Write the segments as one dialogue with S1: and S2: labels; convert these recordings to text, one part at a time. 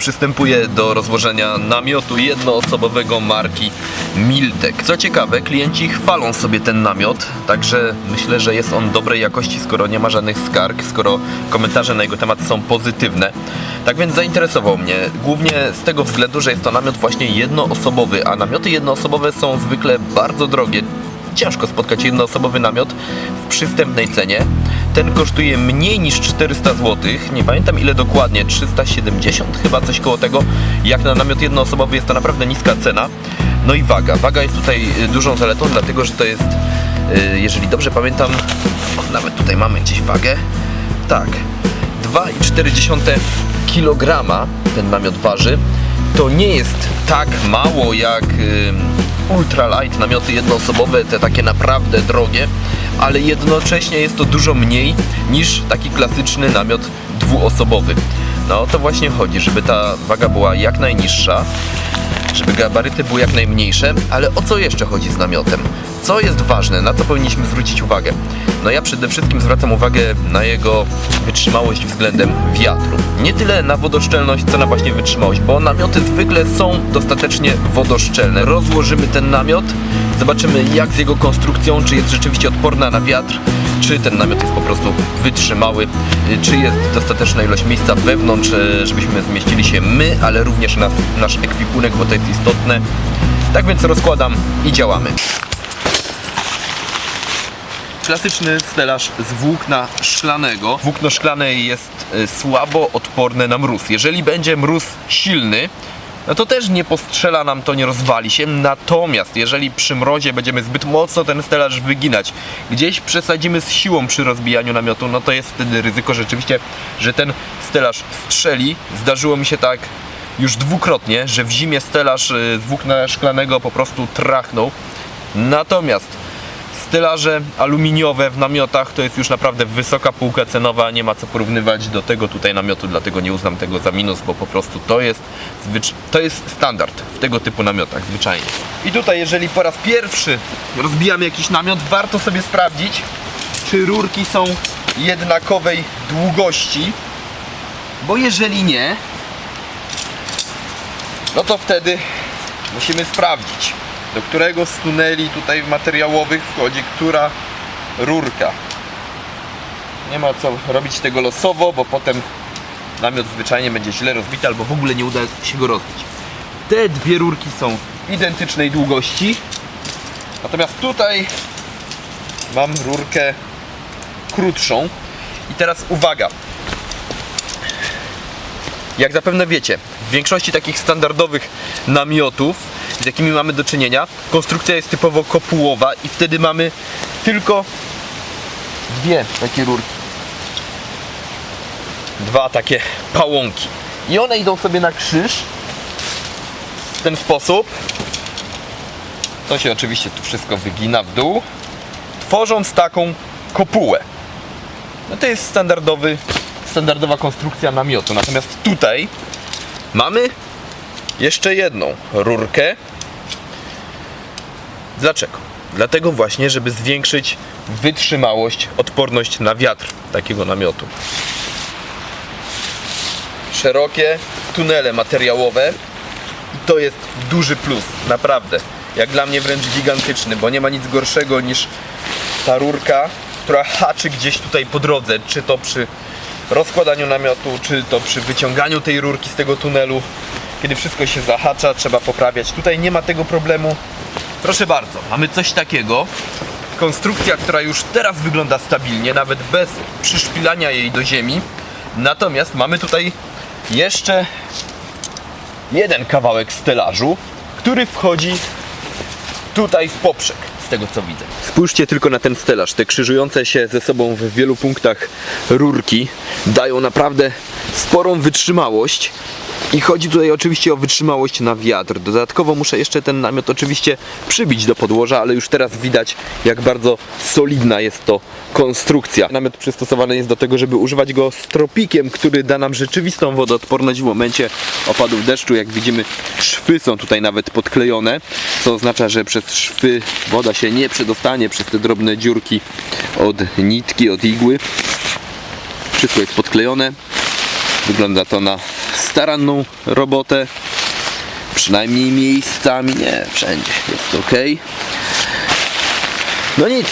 S1: przystępuję do rozłożenia namiotu jednoosobowego marki Miltek. Co ciekawe, klienci chwalą sobie ten namiot, także myślę, że jest on dobrej jakości, skoro nie ma żadnych skarg, skoro komentarze na jego temat są pozytywne. Tak więc zainteresował mnie, głównie z tego względu, że jest to namiot właśnie jednoosobowy, a namioty jednoosobowe są zwykle bardzo drogie. Ciężko spotkać jednoosobowy namiot w przystępnej cenie. Ten kosztuje mniej niż 400 zł, nie pamiętam ile dokładnie, 370 chyba, coś koło tego. Jak na namiot jednoosobowy jest to naprawdę niska cena. No i waga. Waga jest tutaj dużą zaletą, dlatego że to jest, jeżeli dobrze pamiętam, nawet tutaj mamy gdzieś wagę. Tak, 2,4 kg ten namiot waży. To nie jest tak mało jak ultralight namioty jednoosobowe, te takie naprawdę drogie, ale jednocześnie jest to dużo mniej niż taki klasyczny namiot dwuosobowy. No o to właśnie chodzi, żeby ta waga była jak najniższa, żeby gabaryty były jak najmniejsze, ale o co jeszcze chodzi z namiotem? Co jest ważne, na co powinniśmy zwrócić uwagę? No ja przede wszystkim zwracam uwagę na jego wytrzymałość względem wiatru. Nie tyle na wodoszczelność, co na właśnie wytrzymałość, bo namioty zwykle są dostatecznie wodoszczelne. Rozłożymy ten namiot, zobaczymy jak z jego konstrukcją, czy jest rzeczywiście odporna na wiatr, czy ten namiot jest po prostu wytrzymały, czy jest dostateczna ilość miejsca wewnątrz, żebyśmy zmieścili się my, ale również nasz ekwipunek, bo to jest istotne. Tak więc rozkładam i działamy. Klasyczny stelaż z włókna szklanego. Włókno szklane jest słabo odporne na mróz. Jeżeli będzie mróz silny, no to też nie postrzela nam to, nie rozwali się. Natomiast jeżeli przy mrozie będziemy zbyt mocno ten stelaż wyginać, gdzieś przesadzimy z siłą przy rozbijaniu namiotu, no to jest wtedy ryzyko rzeczywiście, że ten stelaż strzeli. Zdarzyło mi się tak już dwukrotnie, że w zimie stelaż z włókna szklanego po prostu trachnął. Natomiast stelaże aluminiowe w namiotach to jest już naprawdę wysoka półka cenowa, nie ma co porównywać do tego tutaj namiotu, dlatego nie uznam tego za minus, bo po prostu to jest standard w tego typu namiotach zwyczajnie. I tutaj jeżeli po raz pierwszy rozbijamy jakiś namiot, warto sobie sprawdzić, czy rurki są jednakowej długości, bo jeżeli nie, no to wtedy musimy sprawdzić, do którego z tuneli tutaj materiałowych wchodzi która rurka. Nie ma co robić tego losowo, bo potem namiot zwyczajnie będzie źle rozbity albo w ogóle nie uda się go rozbić. Te dwie rurki są identycznej długości, natomiast tutaj mam rurkę krótszą. I teraz uwaga, jak zapewne wiecie, w większości takich standardowych namiotów, z jakimi mamy do czynienia, konstrukcja jest typowo kopułowa i wtedy mamy tylko dwie takie rurki. Dwa takie pałąki. I one idą sobie na krzyż w ten sposób. To się oczywiście tu wszystko wygina w dół, tworząc taką kopułę. No to jest standardowa konstrukcja namiotu. Natomiast tutaj mamy jeszcze jedną rurkę. Dlaczego? Dlatego właśnie, żeby zwiększyć wytrzymałość, odporność na wiatr takiego namiotu. Szerokie tunele materiałowe i to jest duży plus, naprawdę. Jak dla mnie wręcz gigantyczny, bo nie ma nic gorszego niż ta rurka, która haczy gdzieś tutaj po drodze, czy to przy rozkładaniu namiotu, czy to przy wyciąganiu tej rurki z tego tunelu. Kiedy wszystko się zahacza, trzeba poprawiać. Tutaj nie ma tego problemu. Proszę bardzo, mamy coś takiego. Konstrukcja, która już teraz wygląda stabilnie, nawet bez przyszpilania jej do ziemi. Natomiast mamy tutaj jeszcze jeden kawałek stelażu, który wchodzi tutaj w poprzek, z tego co widzę. Spójrzcie tylko na ten stelaż. Te krzyżujące się ze sobą w wielu punktach rurki dają naprawdę sporą wytrzymałość. I chodzi tutaj oczywiście o wytrzymałość na wiatr. Dodatkowo muszę jeszcze ten namiot oczywiście przybić do podłoża, ale już teraz widać, jak bardzo solidna jest to konstrukcja. Namiot przystosowany jest do tego, żeby używać go stropikiem, który da nam rzeczywistą wodoodporność w momencie opadów deszczu. Jak widzimy, szwy są tutaj nawet podklejone, co oznacza, że przez szwy woda się nie przedostanie przez te drobne dziurki od nitki, od igły. Wszystko jest podklejone. Wygląda to na staranną robotę. Przynajmniej miejscami, nie wszędzie jest ok. No nic,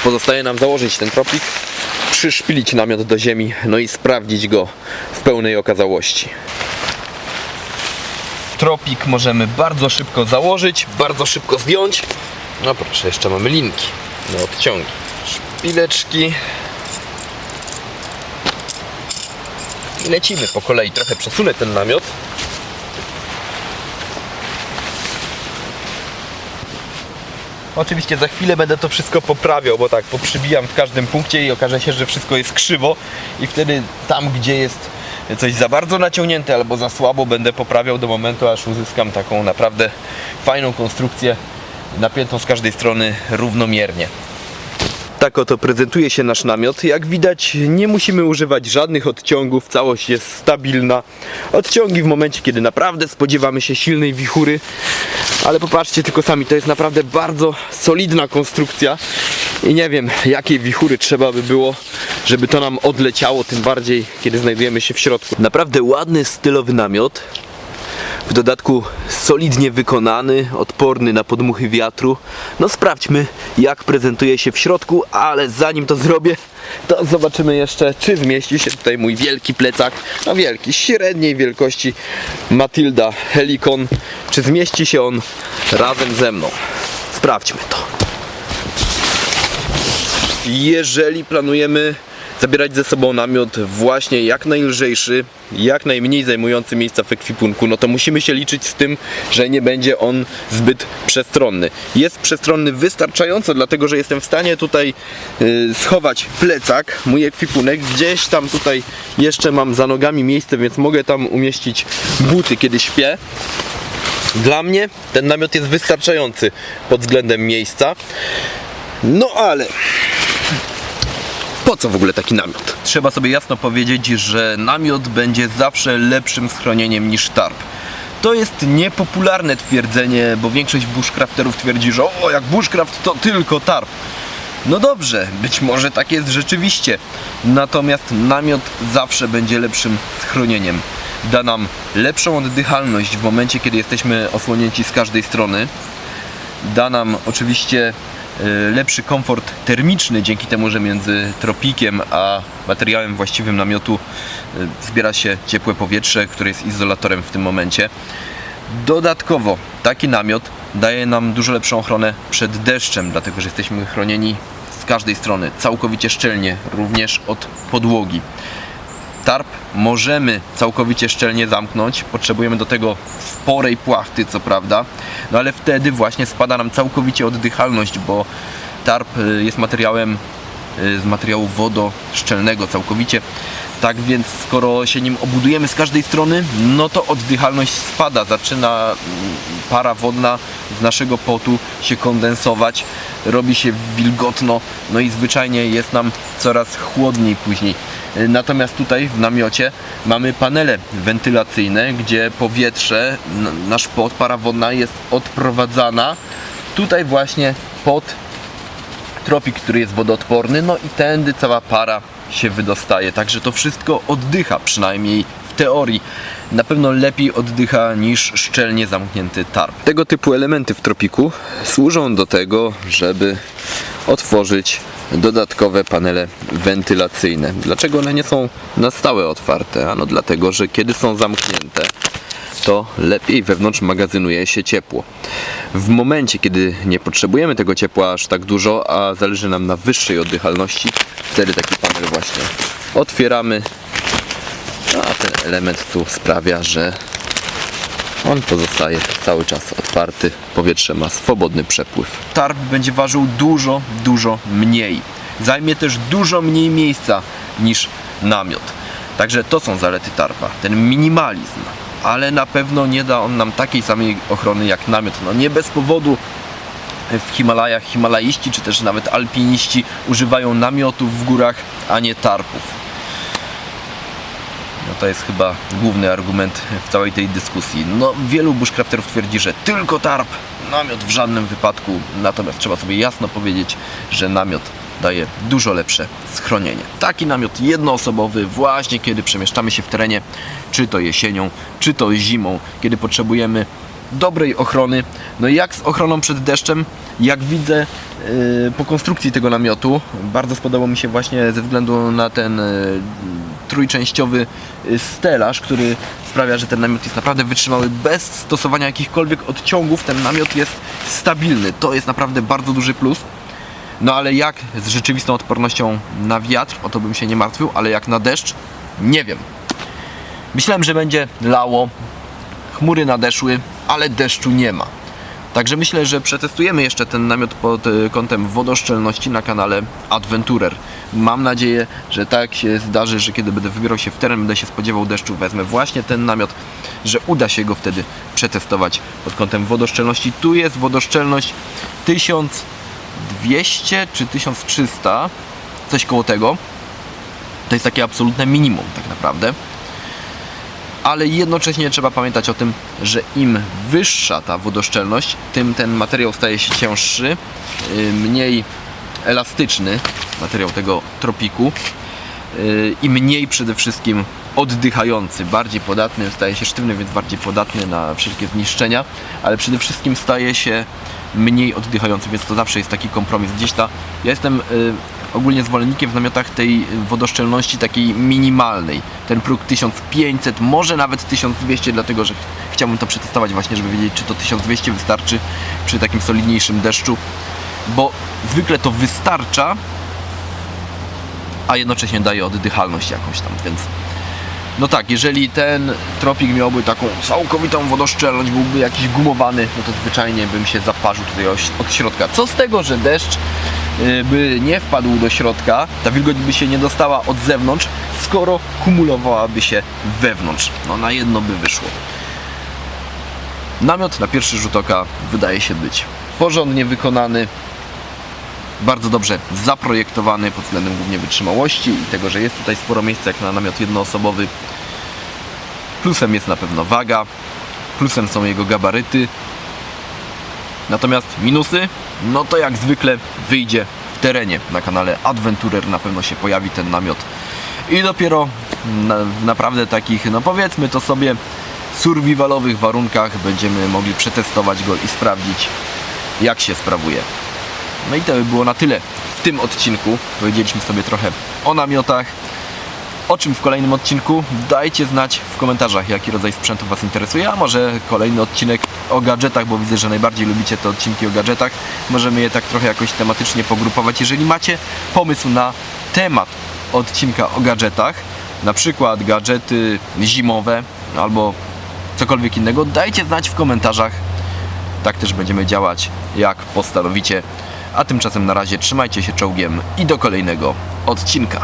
S1: pozostaje nam założyć ten tropik, przyszpilić namiot do ziemi, no i sprawdzić go w pełnej okazałości. Tropik możemy bardzo szybko założyć, bardzo szybko zdjąć. No proszę, jeszcze mamy linki na odciągi. Szpileczki. I lecimy po kolei. Trochę przesunę ten namiot. Oczywiście za chwilę będę to wszystko poprawiał, bo tak poprzybijam w każdym punkcie i okaże się, że wszystko jest krzywo i wtedy tam, gdzie jest coś za bardzo naciągnięte albo za słabo, będę poprawiał do momentu, aż uzyskam taką naprawdę fajną konstrukcję napiętą z każdej strony równomiernie. Tak oto prezentuje się nasz namiot. Jak widać, nie musimy używać żadnych odciągów, całość jest stabilna. Odciągi w momencie, kiedy naprawdę spodziewamy się silnej wichury, ale popatrzcie tylko sami, to jest naprawdę bardzo solidna konstrukcja i nie wiem, jakiej wichury trzeba by było, żeby to nam odleciało, tym bardziej kiedy znajdujemy się w środku. Naprawdę ładny, stylowy namiot. W dodatku solidnie wykonany, odporny na podmuchy wiatru. No sprawdźmy, jak prezentuje się w środku, ale zanim to zrobię, to zobaczymy jeszcze, czy zmieści się tutaj mój wielki plecak. No wielki, średniej wielkości Matilda Helicon. Czy zmieści się on razem ze mną? Sprawdźmy to. Jeżeli planujemy zabierać ze sobą namiot właśnie jak najlżejszy, jak najmniej zajmujący miejsca w ekwipunku, no to musimy się liczyć z tym, że nie będzie on zbyt przestronny. Jest przestronny wystarczająco, dlatego że jestem w stanie tutaj schować plecak, mój ekwipunek, gdzieś tam tutaj jeszcze mam za nogami miejsce, więc mogę tam umieścić buty, kiedy śpię. Dla mnie ten namiot jest wystarczający pod względem miejsca. No ale po co w ogóle taki namiot? Trzeba sobie jasno powiedzieć, że namiot będzie zawsze lepszym schronieniem niż tarp. To jest niepopularne twierdzenie, bo większość bushcrafterów twierdzi, że o, jak bushcraft to tylko tarp. No dobrze, być może tak jest rzeczywiście. Natomiast namiot zawsze będzie lepszym schronieniem. Da nam lepszą oddychalność w momencie, kiedy jesteśmy osłonięci z każdej strony. Da nam oczywiście lepszy komfort termiczny dzięki temu, że między tropikiem a materiałem właściwym namiotu zbiera się ciepłe powietrze, które jest izolatorem w tym momencie. Dodatkowo taki namiot daje nam dużo lepszą ochronę przed deszczem, dlatego że jesteśmy chronieni z każdej strony, całkowicie szczelnie, również od podłogi. Tarp możemy całkowicie szczelnie zamknąć, potrzebujemy do tego sporej płachty, co prawda, no ale wtedy właśnie spada nam całkowicie oddychalność, bo tarp jest materiałem z materiału wodoszczelnego całkowicie. Tak więc skoro się nim obudujemy z każdej strony, no to oddychalność spada, zaczyna para wodna z naszego potu się kondensować, robi się wilgotno, no i zwyczajnie jest nam coraz chłodniej później. Natomiast tutaj w namiocie mamy panele wentylacyjne, gdzie powietrze, nasz pot, para wodna jest odprowadzana tutaj właśnie pod tropik, który jest wodoodporny, no i tędy cała para się wydostaje, także to wszystko oddycha, przynajmniej w teorii. Na pewno lepiej oddycha niż szczelnie zamknięty tarp. Tego typu elementy w tropiku służą do tego, żeby otworzyć dodatkowe panele wentylacyjne. Dlaczego one nie są na stałe otwarte? Ano dlatego, że kiedy są zamknięte, to lepiej wewnątrz magazynuje się ciepło. W momencie, kiedy nie potrzebujemy tego ciepła aż tak dużo, a zależy nam na wyższej oddychalności, wtedy taki panel właśnie otwieramy, a ten element tu sprawia, że on pozostaje cały czas otwarty, powietrze ma swobodny przepływ. Tarp będzie ważył dużo mniej. Zajmie też dużo mniej miejsca niż namiot. Także to są zalety tarpa, ten minimalizm. Ale na pewno nie da on nam takiej samej ochrony jak namiot. No nie bez powodu w Himalajach himalaiści, czy też nawet alpiniści używają namiotów w górach, a nie tarpów. No to jest chyba główny argument w całej tej dyskusji. No wielu bushcrafterów twierdzi, że tylko tarp, namiot w żadnym wypadku. Natomiast trzeba sobie jasno powiedzieć, że namiot daje dużo lepsze schronienie. Taki namiot jednoosobowy właśnie kiedy przemieszczamy się w terenie, czy to jesienią, czy to zimą, kiedy potrzebujemy dobrej ochrony. No i jak z ochroną przed deszczem? Jak widzę po konstrukcji tego namiotu, bardzo spodobał mi się właśnie ze względu na ten trójczęściowy stelaż, który sprawia, że ten namiot jest naprawdę wytrzymały bez stosowania jakichkolwiek odciągów. Ten namiot jest stabilny, to jest naprawdę bardzo duży plus. No ale jak z rzeczywistą odpornością na wiatr, o to bym się nie martwił, ale jak na deszcz, nie wiem. Myślałem, że będzie lało, chmury nadeszły, ale deszczu nie ma. Także myślę, że przetestujemy jeszcze ten namiot pod kątem wodoszczelności na kanale Adventurer. Mam nadzieję, że tak się zdarzy, że kiedy będę wybierał się w teren, będę się spodziewał deszczu, wezmę właśnie ten namiot, że uda się go wtedy przetestować pod kątem wodoszczelności. Tu jest wodoszczelność 1200 czy 1300, coś koło tego. To jest takie absolutne minimum tak naprawdę. Ale jednocześnie trzeba pamiętać o tym, że im wyższa ta wodoszczelność, tym ten materiał staje się cięższy, mniej elastyczny, materiał tego tropiku, i mniej przede wszystkim oddychający, bardziej podatny, staje się sztywny, więc bardziej podatny na wszelkie zniszczenia, ale przede wszystkim staje się mniej oddychający, więc to zawsze jest taki kompromis. Ja jestem ogólnie zwolennikiem w namiotach tej wodoszczelności takiej minimalnej. Ten próg 1500, może nawet 1200, dlatego że chciałbym to przetestować właśnie, żeby wiedzieć, czy to 1200 wystarczy przy takim solidniejszym deszczu, bo zwykle to wystarcza, a jednocześnie daje oddychalność jakąś tam, więc no tak, jeżeli ten tropik miałby taką całkowitą wodoszczelność, byłby jakiś gumowany, no to zwyczajnie bym się zaparzył tutaj od środka. Co z tego, że deszcz by nie wpadł do środka, ta wilgoć by się nie dostała od zewnątrz, skoro kumulowałaby się wewnątrz. No na jedno by wyszło. Namiot na pierwszy rzut oka wydaje się być porządnie wykonany, bardzo dobrze zaprojektowany pod względem głównie wytrzymałości i tego, że jest tutaj sporo miejsca jak na namiot jednoosobowy. Plusem jest na pewno waga, plusem są jego gabaryty. Natomiast minusy, no to jak zwykle wyjdzie w terenie. Na kanale Adventurer na pewno się pojawi ten namiot i dopiero w naprawdę takich, no powiedzmy to sobie, survivalowych warunkach będziemy mogli przetestować go i sprawdzić, jak się sprawuje. No i to by było na tyle w tym odcinku. Powiedzieliśmy sobie trochę o namiotach. O czym w kolejnym odcinku? Dajcie znać w komentarzach, jaki rodzaj sprzętu Was interesuje, a może kolejny odcinek o gadżetach, bo widzę, że najbardziej lubicie te odcinki o gadżetach. Możemy je tak trochę jakoś tematycznie pogrupować. Jeżeli macie pomysł na temat odcinka o gadżetach, na przykład gadżety zimowe albo cokolwiek innego, dajcie znać w komentarzach. Tak też będziemy działać, jak postanowicie. A tymczasem na razie trzymajcie się czołgiem i do kolejnego odcinka.